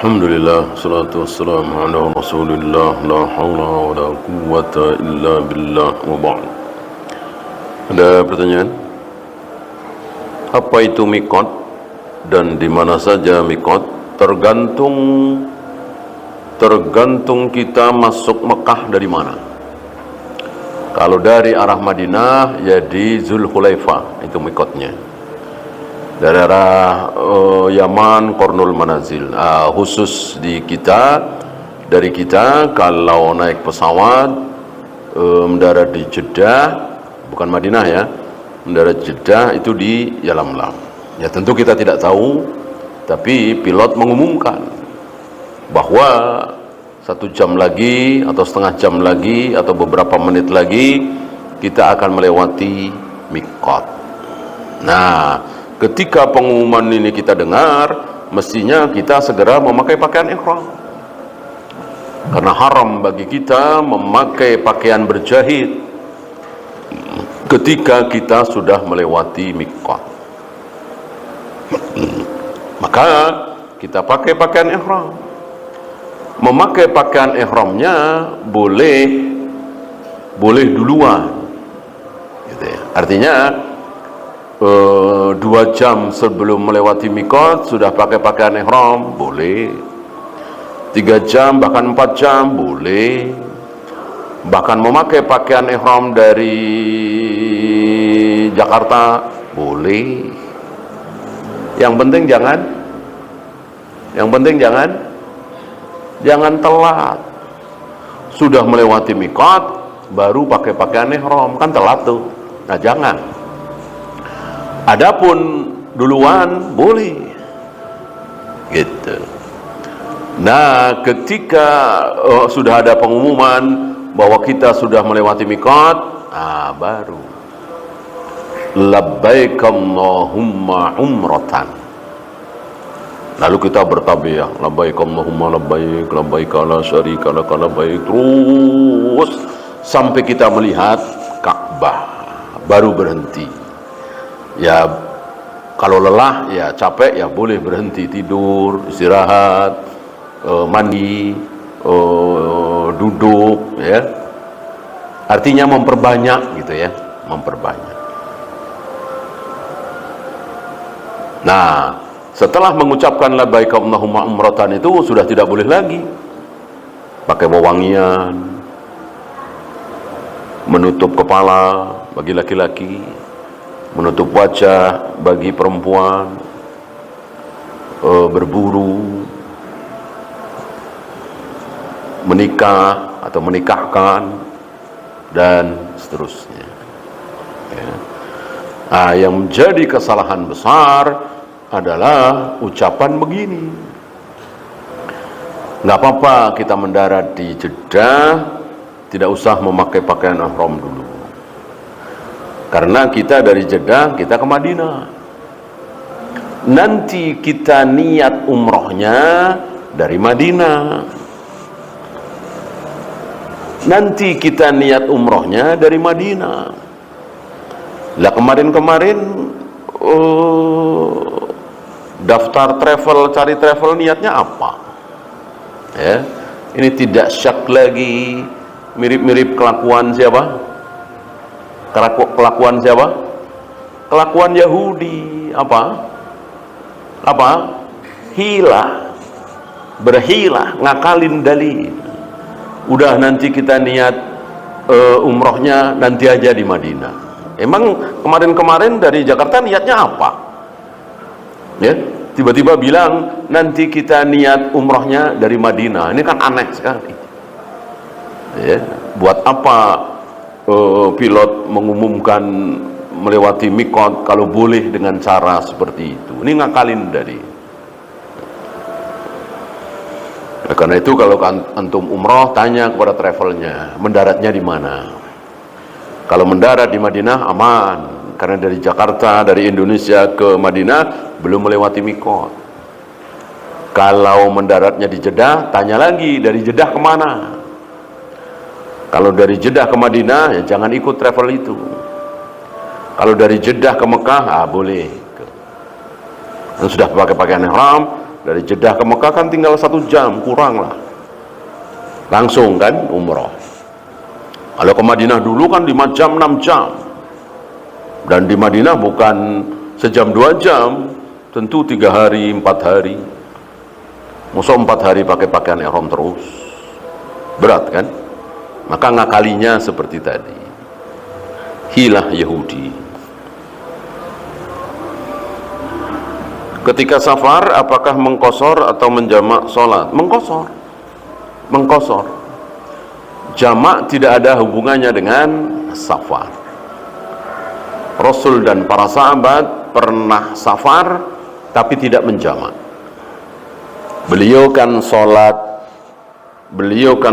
Alhamdulillah, salatu wassalamu ala rasulillah, la hawla wa la quwwata illa billah, wa ba'd. Ada pertanyaan? Apa itu miqat dan di mana saja miqat? Tergantung kita masuk Mekah dari mana. Kalau dari arah Madinah ya di Zulhulaifah, itu miqatnya. Dari arah Yaman, Qornul Manazil. Khusus dari kita kalau naik pesawat mendarat di Jeddah, bukan Madinah ya, mendarat Jeddah itu di Yalamlam. Ya tentu kita tidak tahu, tapi pilot mengumumkan bahwa 1 jam lagi atau setengah jam lagi atau beberapa menit lagi kita akan melewati miqat. Nah, ketika pengumuman ini kita dengar, mestinya kita segera memakai pakaian ihram. Karena haram bagi kita memakai pakaian berjahit ketika kita sudah melewati miqat. Maka kita pakai pakaian ihram. Memakai pakaian ihramnya boleh duluan. Gitu ya. Artinya 2 jam sebelum melewati miqat sudah pakai pakaian ihram boleh, 3 jam bahkan 4 jam boleh, bahkan memakai pakaian ihram dari Jakarta boleh. Yang penting jangan telat. Sudah melewati miqat baru pakai pakaian ihram, kan telat tuh. Nah, jangan. Adapun duluan boleh gitu. Nah, ketika sudah ada pengumuman bahwa kita sudah melewati miqat, baru labbaik Allahumma umratan. Lalu kita bertabiyah, labbaik Allahumma labbaik, labbaik la syarika lak labbaik, terus sampai kita melihat Ka'bah, baru berhenti. Ya kalau lelah ya capek ya boleh berhenti tidur, istirahat, mandi, duduk ya. Artinya memperbanyak gitu ya, memperbanyak. Nah, setelah mengucapkan labbaik Allahumma umratan itu sudah tidak boleh lagi pakai wewangian, menutup kepala bagi laki-laki, menutup wajah bagi perempuan, berburu, menikah atau menikahkan, dan seterusnya ya. Yang menjadi kesalahan besar adalah ucapan begini, nggak apa-apa kita mendarat di Jeddah, tidak usah memakai pakaian ihram dulu. Karena kita dari Jeddah kita ke Madinah. Nanti kita niat umrohnya dari Madinah. Nanti kita niat umrohnya dari Madinah. Lah kemarin daftar travel, cari travel niatnya apa? Ya, ini tidak syak lagi, mirip-mirip kelakuan siapa? Kelakuan siapa? Kelakuan Yahudi. Apa? Hilah, berhilah, ngakalin dalil. Udah nanti kita niat umrohnya nanti aja di Madinah. Emang kemarin dari Jakarta niatnya apa? Ya, tiba-tiba bilang nanti kita niat umrohnya dari Madinah. Ini kan aneh sekali. Ya, buat apa pilot mengumumkan melewati miqat kalau boleh dengan cara seperti itu? Ini ngakalin dari. Nah, karena itu kalau antum umroh tanya kepada travelnya, mendaratnya di mana? Kalau mendarat di Madinah aman, karena dari Jakarta, dari Indonesia ke Madinah belum melewati miqat. Kalau mendaratnya di Jeddah, tanya lagi dari Jeddah kemana? Kalau dari Jeddah ke Madinah, ya jangan ikut travel itu. Kalau dari Jeddah ke Mekah, boleh. Dan sudah pakai pakaian ihram, Dari Jeddah ke Mekah kan tinggal 1 jam kurang lah, langsung kan umroh. Kalau ke Madinah dulu kan 5 jam 6 jam, dan di Madinah bukan sejam 2 jam, tentu 3 hari 4 hari. Masa 4 hari pakai pakaian ihram terus, berat kan? Maka ngakalinya seperti tadi, hilah Yahudi. Ketika safar, apakah mengqasar atau menjamak sholat? Mengqasar. Jamak tidak ada hubungannya dengan safar. Rasul dan para sahabat pernah safar tapi tidak menjamak. Beliau kan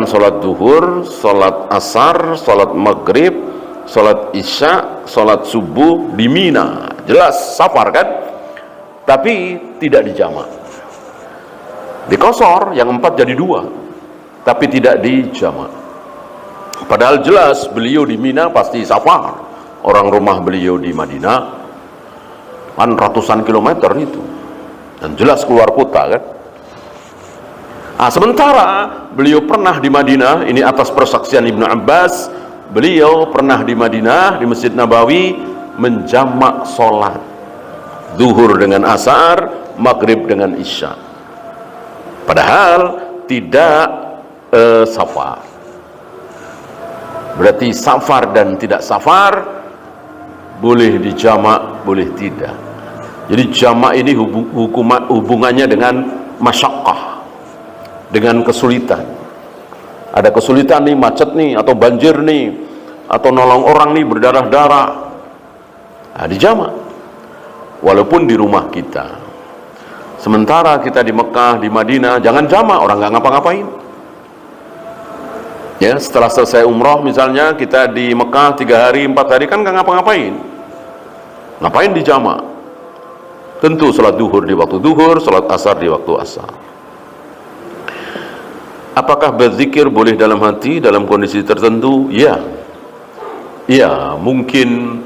sholat duhur, sholat asar, sholat maghrib, sholat isya, sholat subuh di Mina. Jelas safar kan? Tapi tidak dijamak. Diqasar, yang 4 jadi 2, tapi tidak dijamak. Padahal jelas beliau di Mina pasti safar. Orang rumah beliau di Madinah kan ratusan kilometer itu, dan jelas keluar kota kan. Sementara beliau pernah di Madinah, ini atas persaksian Ibnu Abbas, beliau pernah di Madinah di Masjid Nabawi menjamak sholat zuhur dengan asar, maghrib dengan isya, padahal tidak safar. Berarti safar dan tidak safar boleh dijamak, boleh tidak. Jadi jamak ini hubungannya dengan masyaqqah, dengan kesulitan. Ada kesulitan nih, macet nih, atau banjir nih, atau nolong orang nih berdarah-darah, dijamak walaupun di rumah kita. Sementara kita di Mekah, di Madinah, jangan jamak, orang nggak ngapa-ngapain ya. Setelah selesai umroh misalnya, kita di Mekah 3 hari 4 hari kan nggak ngapa-ngapain, ngapain di jamak? Tentu sholat duhur di waktu duhur, sholat asar di waktu asar. Apakah berzikir boleh dalam hati dalam kondisi tertentu? Ya, mungkin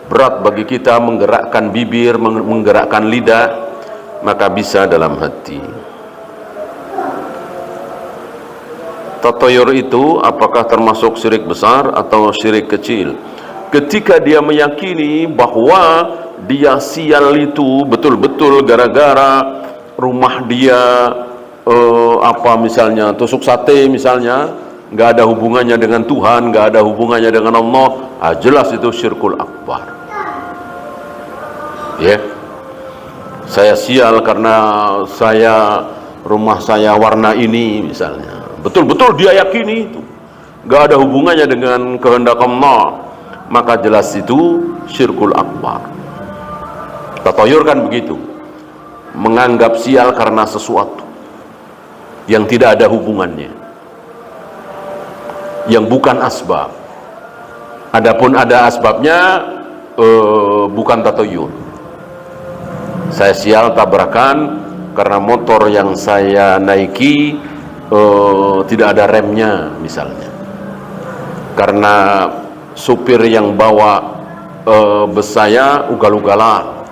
berat bagi kita menggerakkan bibir, menggerakkan lidah, maka bisa dalam hati. Tatayur itu apakah termasuk syirik besar atau syirik kecil? Ketika dia meyakini bahwa dia sial itu betul-betul gara-gara rumah dia misalnya tusuk sate misalnya, nggak ada hubungannya dengan Tuhan, nggak ada hubungannya dengan Allah, jelas itu syirkul akbar. Ya, saya sial karena rumah saya warna ini misalnya, betul-betul dia yakini itu nggak ada hubungannya dengan kehendak Allah, maka jelas itu syirkul akbar. Tatayur kan begitu, menganggap sial karena sesuatu yang tidak ada hubungannya, yang bukan asbab. Adapun ada asbabnya, bukan tatayur. Saya sial tabrakan karena motor yang saya naiki tidak ada remnya misalnya, karena supir yang bawa bus saya ugal-ugalan,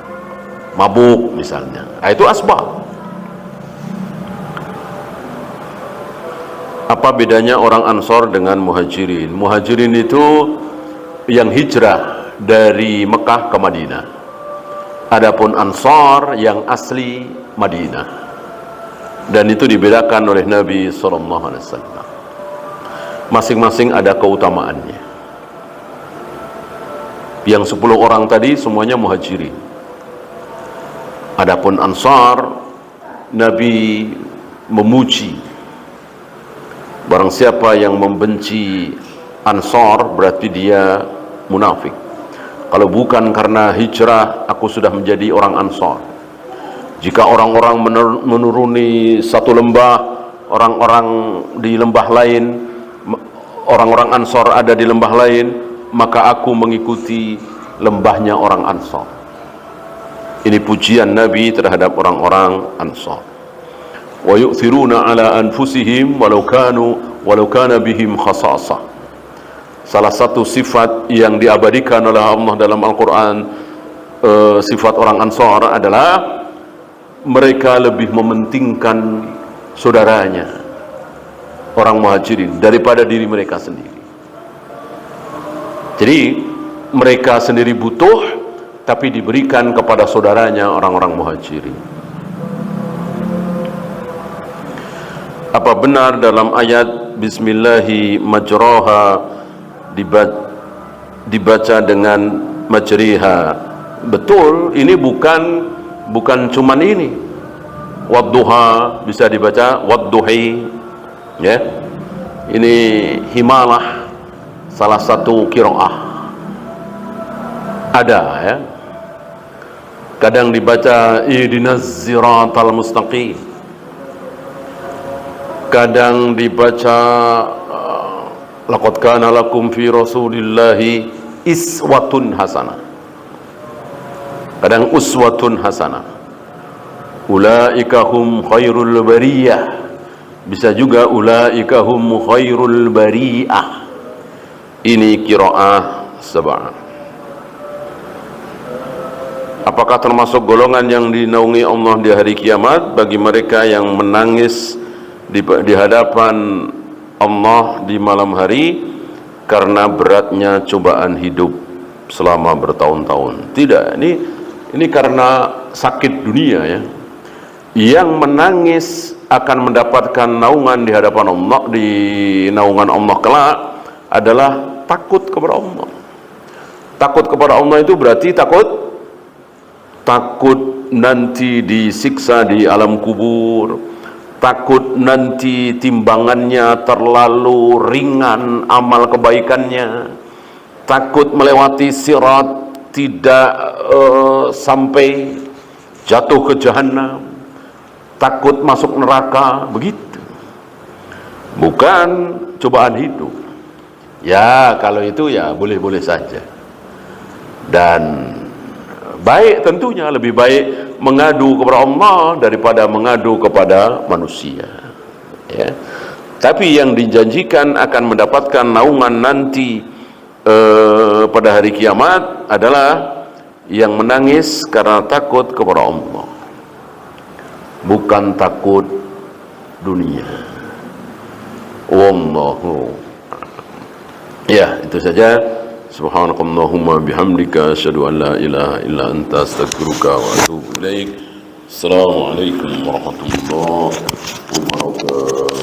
mabuk misalnya. Itu asbab. Apa bedanya orang Ansor dengan Muhajirin? Muhajirin itu yang hijrah dari Mekah ke Madinah. Adapun Ansor yang asli Madinah. Dan itu dibedakan oleh Nabi SAW. Masing-masing ada keutamaannya. Yang 10 orang tadi semuanya Muhajirin. Adapun Ansar, Nabi memuji. Barang siapa yang membenci Ansar berarti dia munafik. Kalau bukan karena hijrah, aku sudah menjadi orang Ansar. Jika orang-orang menuruni satu lembah, orang-orang di lembah lain, orang-orang Ansar ada di lembah lain, maka aku mengikuti lembahnya orang Ansar. Ini pujian Nabi terhadap orang-orang Ansar. Wa yu'thiruna ala anfusihim walau kana bihim khasasah. Salah satu sifat yang diabadikan oleh Allah dalam Al-Quran, sifat orang Ansar adalah mereka lebih mementingkan saudaranya, orang muhajirin, daripada diri mereka sendiri. Jadi mereka sendiri butuh, tapi diberikan kepada saudaranya orang-orang muhajirin. Apa benar dalam ayat Bismillahi majroha dibaca dengan majriha? Betul, ini bukan cuman ini. Wadduha bisa dibaca wadduhi, ya. Ini himalah, salah satu qiraah. Ada, ya. Kadang dibaca ihdinaz siratal mustaqim. Kadang dibaca laqad kana lakum fi rasulillahi iswatun hasanah. Kadang uswatun hasanah. Ulaika hum khairul bariyah. Bisa juga ulaika hum khairul bariyah. Ini qiraah sab'ah. Apakah termasuk golongan yang dinaungi Allah di hari kiamat? Bagi mereka yang menangis di hadapan Allah di malam hari karena beratnya cobaan hidup selama bertahun-tahun. Tidak, ini karena sakit dunia, ya. Yang menangis akan mendapatkan naungan di hadapan Allah, di naungan Allah kelak, adalah takut kepada Allah. Takut kepada Allah itu berarti takut nanti disiksa di alam kubur, takut nanti timbangannya terlalu ringan amal kebaikannya, takut melewati sirat tidak sampai jatuh ke jahanam, takut masuk neraka, begitu. Bukan cobaan hidup. Ya, kalau itu ya boleh-boleh saja. Dan baik, tentunya lebih baik mengadu kepada Allah daripada mengadu kepada manusia, ya. Tapi yang dijanjikan akan mendapatkan naungan nanti pada hari kiamat adalah yang menangis karena takut kepada Allah, bukan takut dunia. Wallahu, ya, itu saja. Subhanakallahumma bihamdika asyhadu an la ilaha illa anta astaghfiruka wa atubu ilaik. Assalamualaikum warahmatullahi wabarakatuh.